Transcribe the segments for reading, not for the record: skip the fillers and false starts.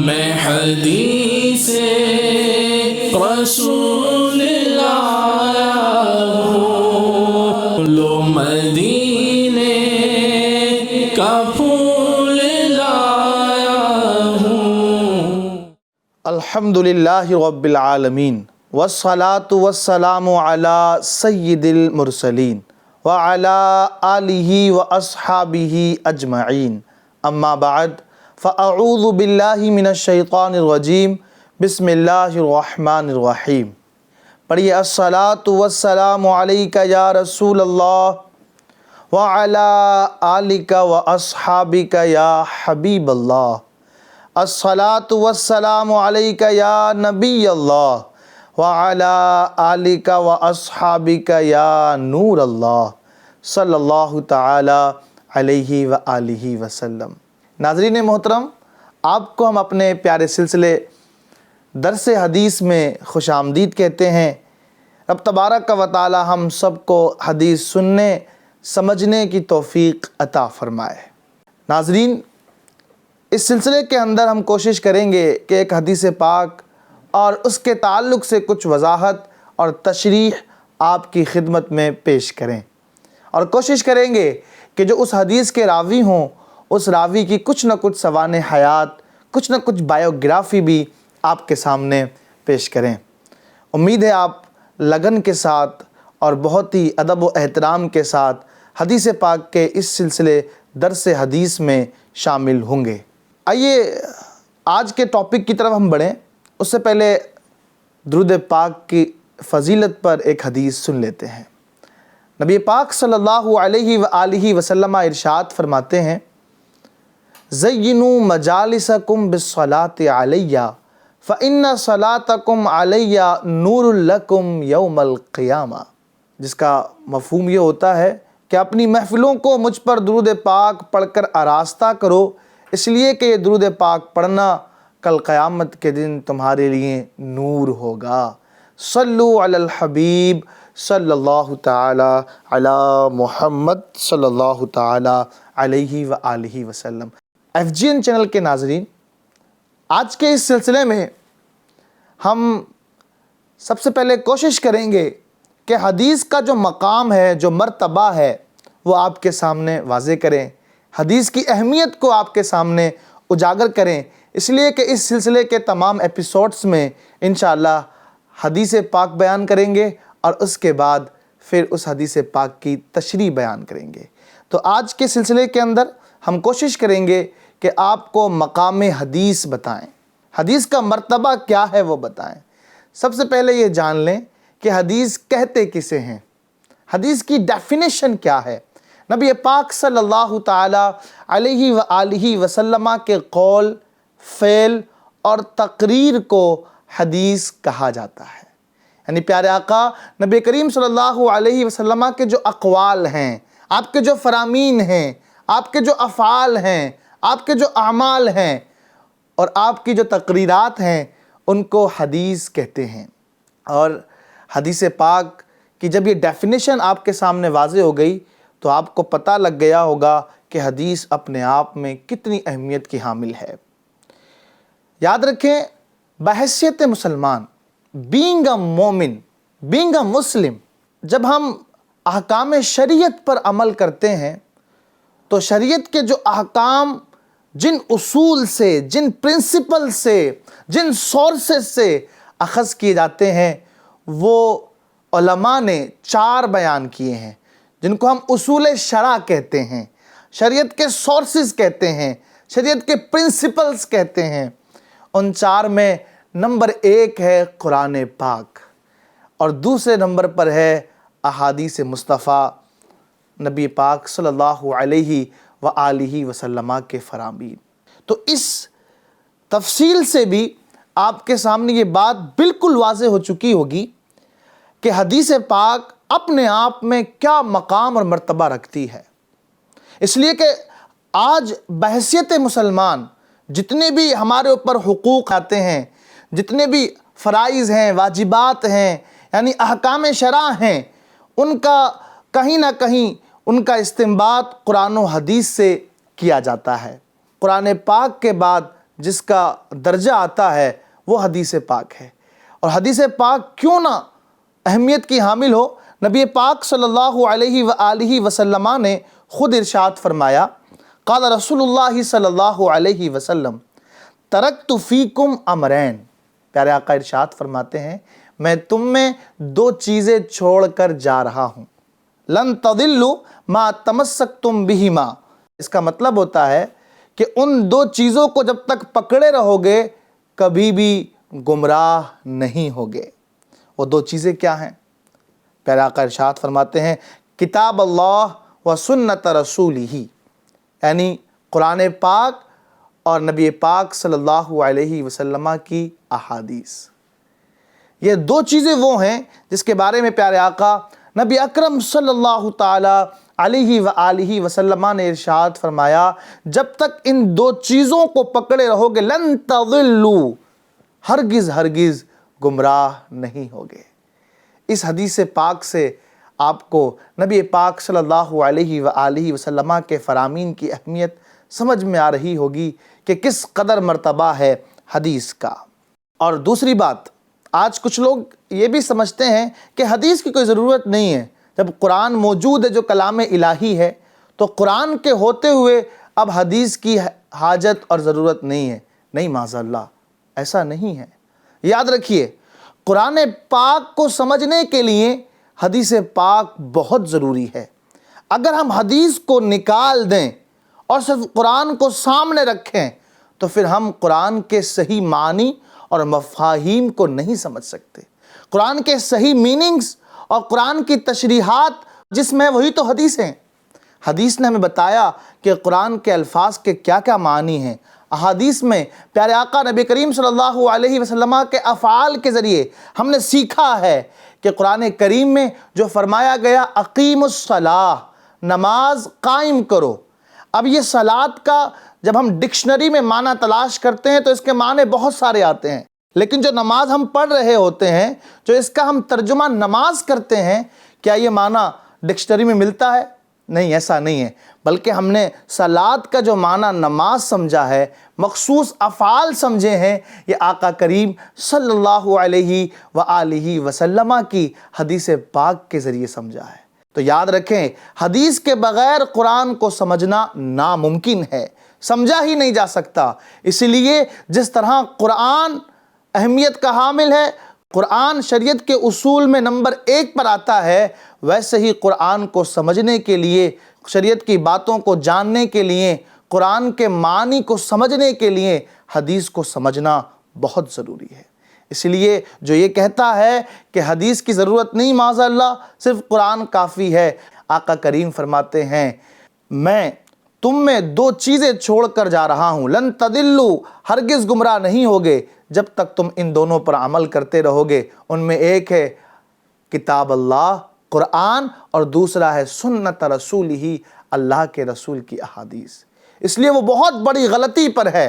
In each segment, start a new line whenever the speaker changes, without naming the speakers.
میں حدیث رسول لایا ہوں، لو مدینے کا پھول لایا ہوں۔
الحمدللہ رب العالمین والصلاة والسلام علی سید المرسلین وعلی آلہ واصحابہ اجمعین، اما بعد فاعوذ باللہ من الشیطان الرجیم، بسم اللہ الرحمن الرحیم۔ پڑھیے الصلاة والسلام علیک یا رسول اللہ وعلی آلک واصحابک یا حبیب اللہ، الصلاة والسلام علیک یا نبی اللہ وعلی آلک واصحابک یا نور اللہ، صلی اللہ تعالی علیہ وآلہ وسلم۔ ناظرین محترم، آپ کو ہم اپنے پیارے سلسلے درس حدیث میں خوش آمدید کہتے ہیں۔ رب تبارک و تعالی ہم سب کو حدیث سننے سمجھنے کی توفیق عطا فرمائے۔ ناظرین، اس سلسلے کے اندر ہم کوشش کریں گے کہ ایک حدیث پاک اور اس کے تعلق سے کچھ وضاحت اور تشریح آپ کی خدمت میں پیش کریں، اور کوشش کریں گے کہ جو اس حدیث کے راوی ہوں اس راوی کی کچھ نہ کچھ سوانح حیات، کچھ نہ کچھ بایوگرافی بھی آپ کے سامنے پیش کریں۔ امید ہے آپ لگن کے ساتھ اور بہت ہی ادب و احترام کے ساتھ حدیث پاک کے اس سلسلے درس حدیث میں شامل ہوں گے۔ آئیے آج کے ٹاپک کی طرف ہم بڑھیں، اس سے پہلے درود پاک کی فضیلت پر ایک حدیث سن لیتے ہیں۔ نبی پاک صلی اللہ علیہ وآلہ وسلم ارشاد فرماتے ہیں، زینوا مجالسکم بالصلاۃ علیہ فإن صلاتکم علیہ نور لکم یوم القیامہ، جس کا مفہوم یہ ہوتا ہے کہ اپنی محفلوں کو مجھ پر درود پاک پڑھ کر آراستہ کرو، اس لیے کہ یہ درود پاک پڑھنا کل قیامت کے دن تمہارے لیے نور ہوگا۔ صلو علی الحبیب صلی اللہ تعالی علی محمد صلی اللہ تعالی علیہ وآلہ وسلم۔ FGN چینل کے ناظرین، آج کے اس سلسلے میں ہم سب سے پہلے کوشش کریں گے کہ حدیث کا جو مقام ہے، جو مرتبہ ہے، وہ آپ کے سامنے واضح کریں، حدیث کی اہمیت کو آپ کے سامنے اجاگر کریں، اس لیے کہ اس سلسلے کے تمام ایپیسوڈز میں انشاءاللہ حدیث پاک بیان کریں گے اور اس کے بعد پھر اس حدیث پاک کی تشریح بیان کریں گے۔ تو آج کے سلسلے کے اندر ہم کوشش کریں گے کہ آپ کو مقام حدیث بتائیں، حدیث کا مرتبہ کیا ہے وہ بتائیں۔ سب سے پہلے یہ جان لیں کہ حدیث کہتے کسے ہیں، حدیث کی ڈیفینیشن کیا ہے۔ نبی پاک صلی اللہ تعالی علیہ وآلہ وسلم کے قول، فعل اور تقریر کو حدیث کہا جاتا ہے۔ یعنی پیارے آقا نبی کریم صلی اللہ علیہ وسلم کے جو اقوال ہیں، آپ کے جو فرامین ہیں، آپ کے جو افعال ہیں، آپ کے جو اعمال ہیں اور آپ کی جو تقریرات ہیں، ان کو حدیث کہتے ہیں۔ اور حدیث پاک کی جب یہ ڈیفینیشن آپ کے سامنے واضح ہو گئی تو آپ کو پتہ لگ گیا ہوگا کہ حدیث اپنے آپ میں کتنی اہمیت کی حامل ہے۔ یاد رکھیں، بحیثیت مسلمان، بینگ اے مومن، بینگ اے مسلم، جب ہم احکام شریعت پر عمل کرتے ہیں تو شریعت کے جو احکام جن اصول سے، جن پرنسپل سے، جن سورسز سے اخذ کیے جاتے ہیں، وہ علماء نے 4 بیان کیے ہیں، جن کو ہم اصول شرع کہتے ہیں، شریعت کے سورسز کہتے ہیں، شریعت کے پرنسپلز کہتے ہیں۔ ان 4 میں نمبر 1 ہے قرآن پاک، اور دوسرے نمبر پر ہے احادیث مصطفیٰ نبی پاک صلی اللہ علیہ وآلہ وسلم کے فرامین۔ تو اس تفصیل سے بھی آپ کے سامنے یہ بات بالکل واضح ہو چکی ہوگی کہ حدیث پاک اپنے آپ میں کیا مقام اور مرتبہ رکھتی ہے۔ اس لیے کہ آج بحیثیت مسلمان جتنے بھی ہمارے اوپر حقوق آتے ہیں، جتنے بھی فرائض ہیں، واجبات ہیں، یعنی احکام شرع ہیں، ان کا کہیں نہ کہیں ان کا استنباط قرآن و حدیث سے کیا جاتا ہے۔ قرآن پاک کے بعد جس کا درجہ آتا ہے وہ حدیث پاک ہے۔ اور حدیث پاک کیوں نہ اہمیت کی حامل ہو، نبی پاک صلی اللہ علیہ وآلہ وسلم نے خود ارشاد فرمایا، قال رسول اللہ صلی اللہ علیہ وسلم ترکت فیکم امرین، پیارے آقا ارشاد فرماتے ہیں میں تم میں دو چیزیں چھوڑ کر جا رہا ہوں، لن تضلوا ما تمسکتم بہما، اس کا مطلب ہوتا ہے کہ ان دو چیزوں کو جب تک پکڑے رہو گے کبھی بھی گمراہ نہیں ہوگے۔ وہ دو چیزیں کیا ہیں؟ پیارے آقا ارشاد فرماتے ہیں کتاب اللہ و سنت رسولہ، یعنی قرآن پاک اور نبی پاک صلی اللہ علیہ وسلم کی احادیث۔ یہ دو چیزیں وہ ہیں جس کے بارے میں پیارے آقا نبی اکرم صلی اللہ تعالی علیہ وآلہ وسلم نے ارشاد فرمایا جب تک ان دو چیزوں کو پکڑے رہو گے لن تضلوا، ہرگز ہرگز گمراہ نہیں ہوگے۔ اس حدیث پاک سے آپ کو نبی پاک صلی اللہ علیہ وآلہ وسلم کے فرامین کی اہمیت سمجھ میں آ رہی ہوگی کہ کس قدر مرتبہ ہے حدیث کا۔ اور دوسری بات، آج کچھ لوگ یہ بھی سمجھتے ہیں کہ حدیث کی کوئی ضرورت نہیں ہے، جب قرآن موجود ہے جو کلام الہی ہے تو قرآن کے ہوتے ہوئے اب حدیث کی حاجت اور ضرورت نہیں ہے۔ نہیں، معاذ اللہ، ایسا نہیں ہے۔ یاد رکھیے، قرآن پاک کو سمجھنے کے لیے حدیث پاک بہت ضروری ہے۔ اگر ہم حدیث کو نکال دیں اور صرف قرآن کو سامنے رکھیں تو پھر ہم قرآن کے صحیح معنی اور مفاہیم کو نہیں سمجھ سکتے۔ قرآن کے صحیح میننگز اور قرآن کی تشریحات جس میں وہی تو حدیث ہیں۔ حدیث نے ہمیں بتایا کہ قرآن کے الفاظ کے کیا کیا معنی ہیں۔ احادیث میں پیارے آقا نبی کریم صلی اللہ علیہ وسلم کے افعال کے ذریعے ہم نے سیکھا ہے کہ قرآن کریم میں جو فرمایا گیا اقیم الصلاۃ، نماز قائم کرو، اب یہ صلاۃ کا جب ہم ڈکشنری میں معنی تلاش کرتے ہیں تو اس کے معنی بہت سارے آتے ہیں، لیکن جو نماز ہم پڑھ رہے ہوتے ہیں، جو اس کا ہم ترجمہ نماز کرتے ہیں، کیا یہ معنی ڈکشنری میں ملتا ہے؟ نہیں، ایسا نہیں ہے، بلکہ ہم نے صلاۃ کا جو معنی نماز سمجھا ہے، مخصوص افعال سمجھے ہیں، یہ آقا کریم صلی اللہ علیہ وآلہ وسلم کی حدیث پاک کے ذریعے سمجھا ہے۔ تو یاد رکھیں، حدیث کے بغیر قرآن کو سمجھنا ناممکن ہے، سمجھا ہی نہیں جا سکتا۔ اسی لیے جس طرح قرآن اہمیت کا حامل ہے، قرآن شریعت کے اصول میں نمبر 1 پر آتا ہے، ویسے ہی قرآن کو سمجھنے کے لیے، شریعت کی باتوں کو جاننے کے لیے، قرآن کے معنی کو سمجھنے کے لیے حدیث کو سمجھنا بہت ضروری ہے۔ اس لیے جو یہ کہتا ہے کہ حدیث کی ضرورت نہیں، معاذ اللہ صرف قرآن کافی ہے، آقا کریم فرماتے ہیں میں تم میں دو چیزیں چھوڑ کر جا رہا ہوں، لن تضلوا، ہرگز گمراہ نہیں ہوگے جب تک تم ان دونوں پر عمل کرتے رہو گے۔ ان میں ایک ہے کتاب اللہ قرآن اور دوسرا ہے سنت رسول ہی، اللہ کے رسول کی احادیث۔ اس لیے وہ بہت بڑی غلطی پر ہے،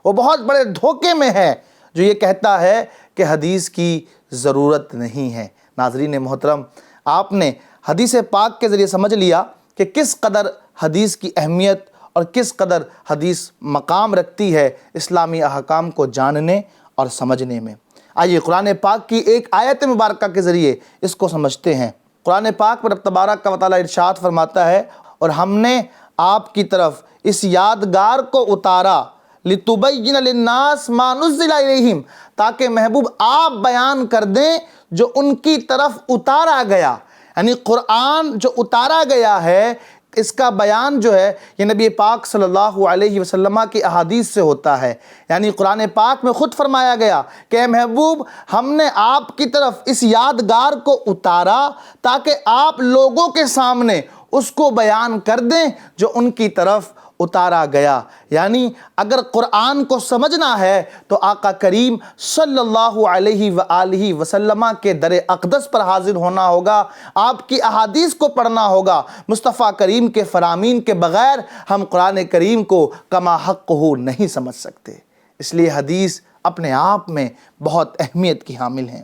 وہ بہت بڑے دھوکے میں ہے جو یہ کہتا ہے کہ حدیث کی ضرورت نہیں ہے۔ ناظرین محترم، آپ نے حدیث پاک کے ذریعے سمجھ لیا کہ کس قدر حدیث کی اہمیت اور کس قدر حدیث مقام رکھتی ہے اسلامی احکام کو جاننے اور سمجھنے میں۔ آئیے قرآن پاک کی ایک آیت مبارکہ کے ذریعے اس کو سمجھتے ہیں۔ قرآن پاک میں رب تبارک و تعالیٰ ارشاد فرماتا ہے اور ہم نے آپ کی طرف اس یادگار کو اتارا لِتُبَيِّنَ لِلنَّاسِ مَا نُزِّلَ إِلَيْهِمْ، تاکہ محبوب آپ بیان کر دیں جو ان کی طرف اتارا گیا، یعنی قرآن جو اتارا گیا ہے اس کا بیان جو ہے یہ نبی پاک صلی اللہ علیہ وسلم کی احادیث سے ہوتا ہے۔ یعنی قرآن پاک میں خود فرمایا گیا کہ اے محبوب ہم نے آپ کی طرف اس یادگار کو اتارا تاکہ آپ لوگوں کے سامنے اس کو بیان کر دیں جو ان کی طرف اتارا گیا۔ یعنی اگر قرآن کو سمجھنا ہے تو آقا کریم صلی اللہ علیہ وآلہ وسلم کے در اقدس پر حاضر ہونا ہوگا، آپ کی احادیث کو پڑھنا ہوگا۔ مصطفیٰ کریم کے فرامین کے بغیر ہم قرآن کریم کو کما حقہ نہیں سمجھ سکتے۔ اس لیے حدیث اپنے آپ میں بہت اہمیت کی حامل ہیں۔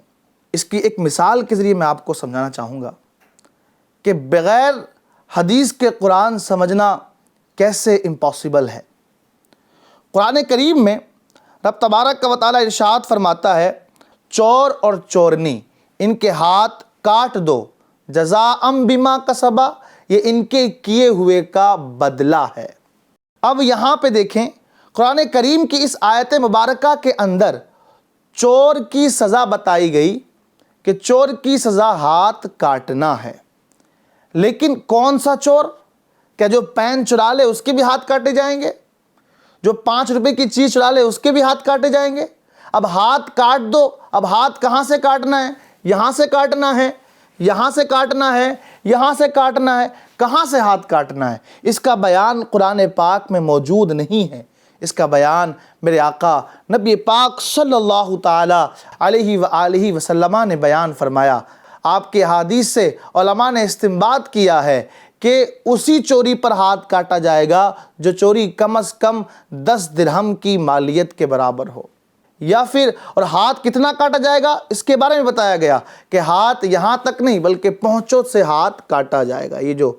اس کی ایک مثال کے ذریعے میں آپ کو سمجھانا چاہوں گا کہ بغیر حدیث کے قرآن سمجھنا کیسے امپاسبل ہے۔ قرآن کریم میں رب تبارک و تعالیٰ ارشاد فرماتا ہے چور اور چورنی ان کے ہاتھ کاٹ دو جزاء بما کسبا، یہ ان کے کیے ہوئے کا بدلہ ہے۔ اب یہاں پہ دیکھیں قرآن کریم کی اس آیت مبارکہ کے اندر چور کی سزا بتائی گئی کہ چور کی سزا ہاتھ کاٹنا ہے، لیکن کون سا چور؟ کیا جو پین چرا لے اس کے بھی ہاتھ کاٹے جائیں گے؟ جو 5 روپے کی چیز چرا لے اس کے بھی ہاتھ کاٹے جائیں گے؟ اب ہاتھ کاٹ دو، اب ہاتھ کہاں سے کاٹنا ہے؟ یہاں سے کاٹنا ہے، یہاں سے کاٹنا ہے، یہاں سے کاٹنا ہے، کہاں سے ہاتھ کاٹنا ہے؟ اس کا بیان قرآن پاک میں موجود نہیں ہے۔ اس کا بیان میرے آقا نبی پاک صلی اللہ تعالی علیہ وآلہ وسلم نے بیان فرمایا۔ آپ کے حدیث سے علماء نے استنباط کیا ہے کہ اسی چوری پر ہاتھ کاٹا جائے گا جو چوری کم از کم 10 درہم کی مالیت کے برابر ہو، یا پھر اور ہاتھ کتنا کاٹا جائے گا اس کے بارے میں بتایا گیا کہ ہاتھ یہاں تک نہیں بلکہ پہنچوں سے ہاتھ کاٹا جائے گا۔ یہ جو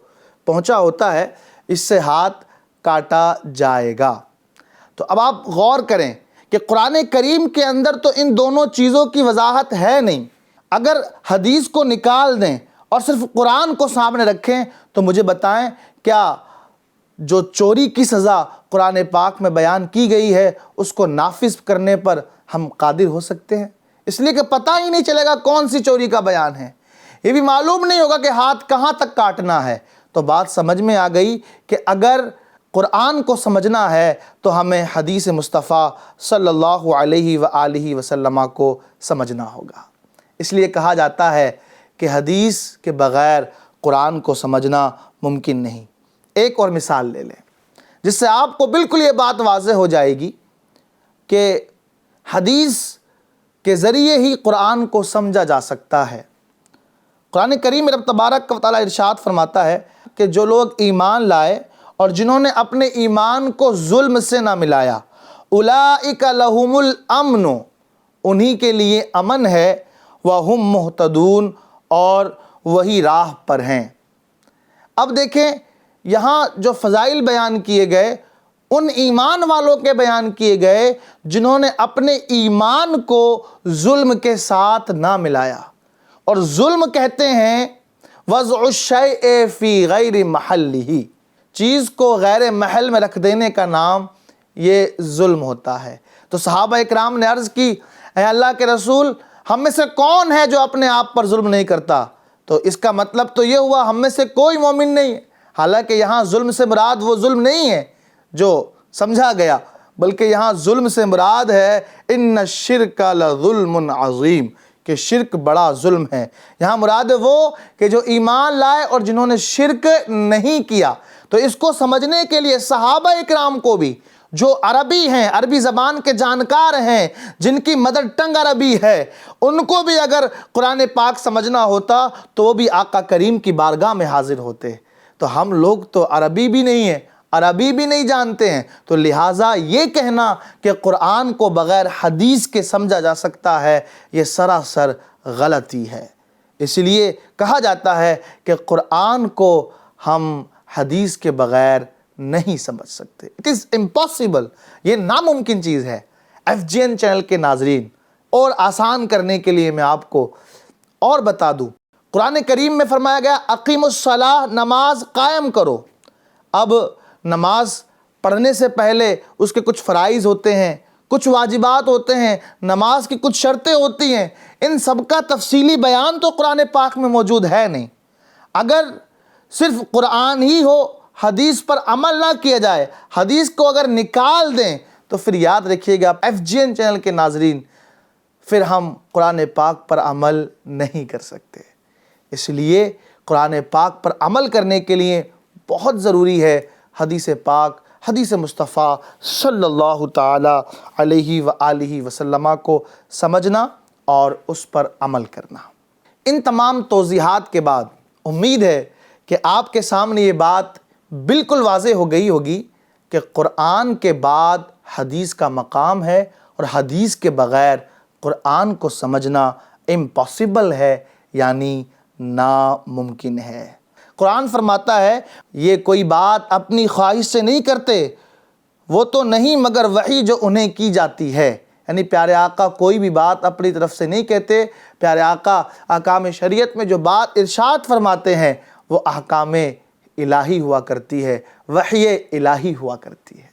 پہنچا ہوتا ہے اس سے ہاتھ کاٹا جائے گا۔ تو اب آپ غور کریں کہ قرآن کریم کے اندر تو ان دونوں چیزوں کی وضاحت ہے نہیں۔ اگر حدیث کو نکال دیں اور صرف قرآن کو سامنے رکھیں تو مجھے بتائیں کیا جو چوری کی سزا قرآن پاک میں بیان کی گئی ہے اس کو نافذ کرنے پر ہم قادر ہو سکتے ہیں؟ اس لیے کہ پتہ ہی نہیں چلے گا کون سی چوری کا بیان ہے، یہ بھی معلوم نہیں ہوگا کہ ہاتھ کہاں تک کاٹنا ہے۔ تو بات سمجھ میں آ گئی کہ اگر قرآن کو سمجھنا ہے تو ہمیں حدیث مصطفیٰ صلی اللہ علیہ وآلہ وسلم کو سمجھنا ہوگا۔ اس لیے کہا جاتا ہے کہ حدیث کے بغیر قرآن کو سمجھنا ممکن نہیں۔ ایک اور مثال لے لیں جس سے آپ کو بالکل یہ بات واضح ہو جائے گی کہ حدیث کے ذریعے ہی قرآن کو سمجھا جا سکتا ہے۔ قرآن کریم میں رب تبارک و تعالیٰ ارشاد فرماتا ہے کہ جو لوگ ایمان لائے اور جنہوں نے اپنے ایمان کو ظلم سے نہ ملایا، اولئک لہم الامن، انہی کے لیے امن ہے، وہم مہتدون، اور وہی راہ پر ہیں۔ اب دیکھیں یہاں جو فضائل بیان کیے گئے ان ایمان والوں کے بیان کیے گئے جنہوں نے اپنے ایمان کو ظلم کے ساتھ نہ ملایا، اور ظلم کہتے ہیں وضع الشیء فی غیر محلہ، چیز کو غیر محل میں رکھ دینے کا نام یہ ظلم ہوتا ہے۔ تو صحابہ اکرام نے عرض کی اے اللہ کے رسول ہم میں سے کون ہے جو اپنے آپ پر ظلم نہیں کرتا؟ تو اس کا مطلب تو یہ ہوا ہم میں سے کوئی مومن نہیں ہے۔ حالانکہ یہاں ظلم سے مراد وہ ظلم نہیں ہے جو سمجھا گیا، بلکہ یہاں ظلم سے مراد ہے ان الشرک لظلم عظیم، کہ شرک بڑا ظلم ہے۔ یہاں مراد وہ کہ جو ایمان لائے اور جنہوں نے شرک نہیں کیا۔ تو اس کو سمجھنے کے لیے صحابہ اکرام کو بھی جو عربی ہیں، عربی زبان کے جانکار ہیں، جن کی مدر ٹنگ عربی ہے، ان کو بھی اگر قرآن پاک سمجھنا ہوتا تو وہ بھی آقا کریم کی بارگاہ میں حاضر ہوتے۔ تو ہم لوگ تو عربی بھی نہیں ہیں، عربی بھی نہیں جانتے ہیں، تو لہٰذا یہ کہنا کہ قرآن کو بغیر حدیث کے سمجھا جا سکتا ہے یہ سراسر غلطی ہے۔ اس لیے کہا جاتا ہے کہ قرآن کو ہم حدیث کے بغیر نہیں سمجھ سکتے۔ اٹ از امپاسبل، یہ ناممکن چیز ہے۔ FGN چینل کے ناظرین، اور آسان کرنے کے لیے میں آپ کو اور بتا دوں، قرآن کریم میں فرمایا گیا اقیم الصلاۃ، نماز قائم کرو۔ اب نماز پڑھنے سے پہلے اس کے کچھ فرائض ہوتے ہیں، کچھ واجبات ہوتے ہیں، نماز کی کچھ شرطیں ہوتی ہیں، ان سب کا تفصیلی بیان تو قرآن پاک میں موجود ہے نہیں۔ اگر صرف قرآن ہی ہو، حدیث پر عمل نہ کیا جائے، حدیث کو اگر نکال دیں تو پھر یاد رکھیے گا FGN چینل کے ناظرین، پھر ہم قرآن پاک پر عمل نہیں کر سکتے۔ اس لیے قرآن پاک پر عمل کرنے کے لیے بہت ضروری ہے حدیث پاک، حدیث مصطفیٰ صلی اللہ تعالی علیہ وآلہ وسلم کو سمجھنا اور اس پر عمل کرنا۔ ان تمام توضیحات کے بعد امید ہے کہ آپ کے سامنے یہ بات بالکل واضح ہو گئی ہوگی کہ قرآن کے بعد حدیث کا مقام ہے، اور حدیث کے بغیر قرآن کو سمجھنا امپاسبل ہے، یعنی ناممکن ہے۔ قرآن فرماتا ہے یہ کوئی بات اپنی خواہش سے نہیں کرتے، وہ تو نہیں مگر وحی جو انہیں کی جاتی ہے۔ یعنی پیارے آقا کوئی بھی بات اپنی طرف سے نہیں کہتے، پیارے آقا احکام شریعت میں جو بات ارشاد فرماتے ہیں وہ احکام الہی ہوا کرتی ہے، وحی الہی ہوا کرتی ہے۔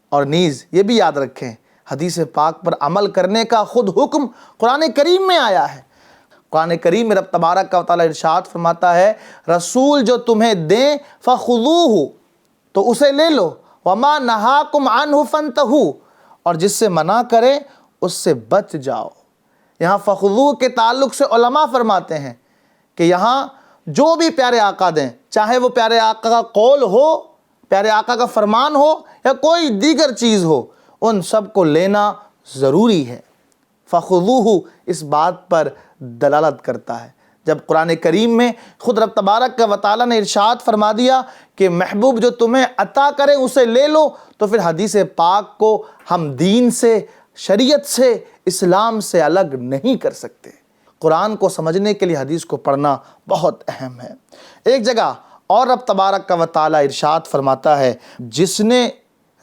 اور نیز یہ بھی یاد رکھیں، حدیث پاک پر عمل کرنے کا خود حکم قرآن کریم میں آیا ہے۔ قرآن کریم میں رب تبارک و تعالیٰ ارشاد فرماتا ہے، رسول جو تمہیں دیں فخذوہ، تو اسے لے لو، وما نہاکم عنہ فانتہوا، اور جس سے منع کرے اس سے بچ جاؤ۔ یہاں فخذوہ کے تعلق سے علماء فرماتے ہیں کہ یہاں جو بھی پیارے آقا دیں، چاہے وہ پیارے آقا کا قول ہو، پیارے آقا کا فرمان ہو یا کوئی دیگر چیز ہو، ان سب کو لینا ضروری ہے۔ فخذوہ اس بات پر دلالت کرتا ہے۔ جب قرآن کریم میں خود رب تبارک و تعالیٰ نے ارشاد فرما دیا کہ محبوب جو تمہیں عطا کرے اسے لے لو، تو پھر حدیث پاک کو ہم دین سے، شریعت سے، اسلام سے الگ نہیں کر سکتے۔ قرآن کو سمجھنے کے لیے حدیث کو پڑھنا بہت اہم ہے۔ ایک جگہ اور رب تبارک و تعالیٰ ارشاد فرماتا ہے، جس نے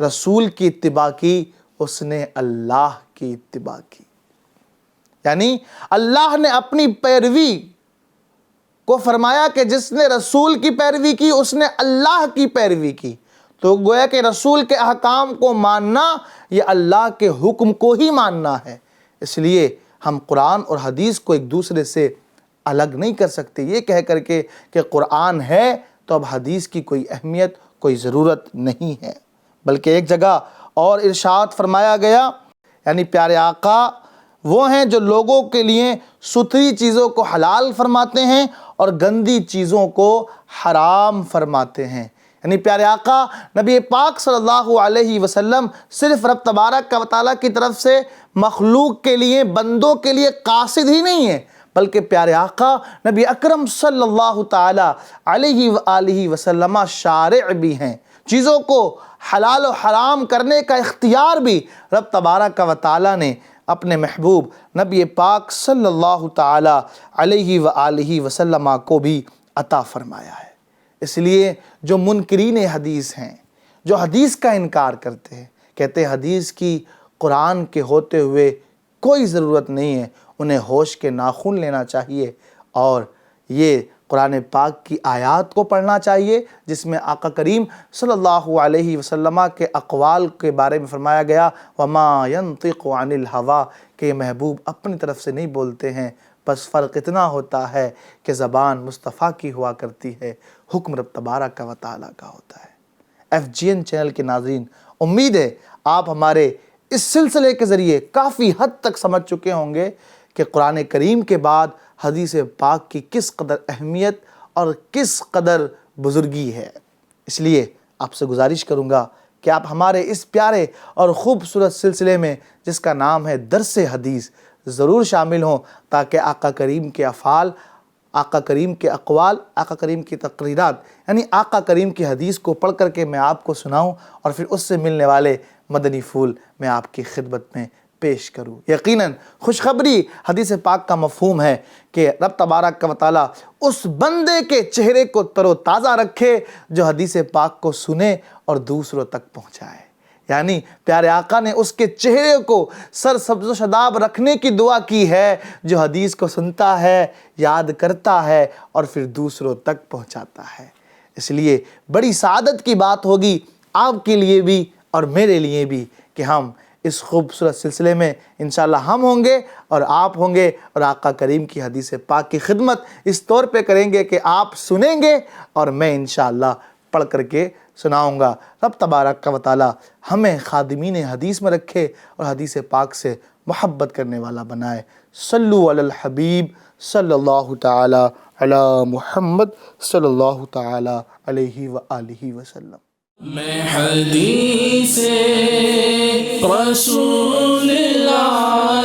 رسول کی اتباع کی اس نے اللہ کی اتباع کی۔ یعنی اللہ نے اپنی پیروی کو فرمایا کہ جس نے رسول کی پیروی کی اس نے اللہ کی پیروی کی۔ تو گویا کہ رسول کے احکام کو ماننا یہ اللہ کے حکم کو ہی ماننا ہے۔ اس لیے ہم قرآن اور حدیث کو ایک دوسرے سے الگ نہیں کر سکتے یہ کہہ کر کے کہ قرآن ہے تو اب حدیث کی کوئی اہمیت، کوئی ضرورت نہیں ہے۔ بلکہ ایک جگہ اور ارشاد فرمایا گیا، یعنی پیارے آقا وہ ہیں جو لوگوں کے لیے ستھری چیزوں کو حلال فرماتے ہیں اور گندی چیزوں کو حرام فرماتے ہیں۔ یعنی پیارے آقا نبی پاک صلی اللہ علیہ وسلم صرف رب تبارک و تعالیٰ کی طرف سے مخلوق کے لیے، بندوں کے لیے قاصد ہی نہیں ہیں، بلکہ پیارے آقا نبی اکرم صلی اللہ تعالیٰ علیہ وآلہ وسلم شارع بھی ہیں۔ چیزوں کو حلال و حرام کرنے کا اختیار بھی رب تبارک و تعالیٰ نے اپنے محبوب نبی پاک صلی اللہ تعالیٰ علیہ وآلہ وسلم کو بھی عطا فرمایا ہے۔ اس لیے جو منکرین حدیث ہیں، جو حدیث کا انکار کرتے ہیں، کہتے ہیں حدیث کی قرآن کے ہوتے ہوئے کوئی ضرورت نہیں ہے، انہیں ہوش کے ناخن لینا چاہیے اور یہ قرآن پاک کی آیات کو پڑھنا چاہیے جس میں آقا کریم صلی اللہ علیہ وسلم کے اقوال کے بارے میں فرمایا گیا، وَمَا يَنطِقُ عَنِ الْهَوَىٰ، کہ یہ محبوب اپنی طرف سے نہیں بولتے ہیں، بس فرق اتنا ہوتا ہے کہ زبان مصطفیٰ کی ہوا کرتی ہے، حکم رب تبارک و تعالیٰ کا ہوتا ہے۔ FGN چینل کے ناظرین، امید ہے آپ ہمارے اس سلسلے کے ذریعے کافی حد تک سمجھ چکے ہوں گے کہ قرآن کریم کے بعد حدیث پاک کی کس قدر اہمیت اور کس قدر بزرگی ہے۔ اس لیے آپ سے گزارش کروں گا کہ آپ ہمارے اس پیارے اور خوبصورت سلسلے میں جس کا نام ہے درس حدیث ضرور شامل ہوں، تاکہ آقا کریم کے افعال، آقا کریم کے اقوال، آقا کریم کی تقریرات، یعنی آقا کریم کی حدیث کو پڑھ کر کے میں آپ کو سناؤں اور پھر اس سے ملنے والے مدنی پھول میں آپ کی خدمت میں پیش کروں۔ یقیناً خوشخبری حدیث پاک کا مفہوم ہے کہ رب تبارک و تعالیٰ اس بندے کے چہرے کو تر و تازہ رکھے جو حدیث پاک کو سنے اور دوسروں تک پہنچائے۔ یعنی پیارے آقا نے اس کے چہرے کو سر سبز و شاداب رکھنے کی دعا کی ہے جو حدیث کو سنتا ہے، یاد کرتا ہے اور پھر دوسروں تک پہنچاتا ہے۔ اس لیے بڑی سعادت کی بات ہوگی آپ کے لیے بھی اور میرے لیے بھی کہ ہم اس خوبصورت سلسلے میں انشاءاللہ ہم ہوں گے اور آپ ہوں گے، اور آقا کریم کی حدیث پاک کی خدمت اس طور پہ کریں گے کہ آپ سنیں گے اور میں انشاءاللہ پڑھ کر کے سناؤں گا۔ رب تبارک و تعالیٰ ہمیں خادمین حدیث میں رکھے اور حدیث پاک سے محبت کرنے والا بنائے۔ صلو علی الحبیب صلی اللہ تعالیٰ علی محمد صلی اللہ تعالیٰ علیہ وآلہ وسلم۔
میں حدیث رسول اللہ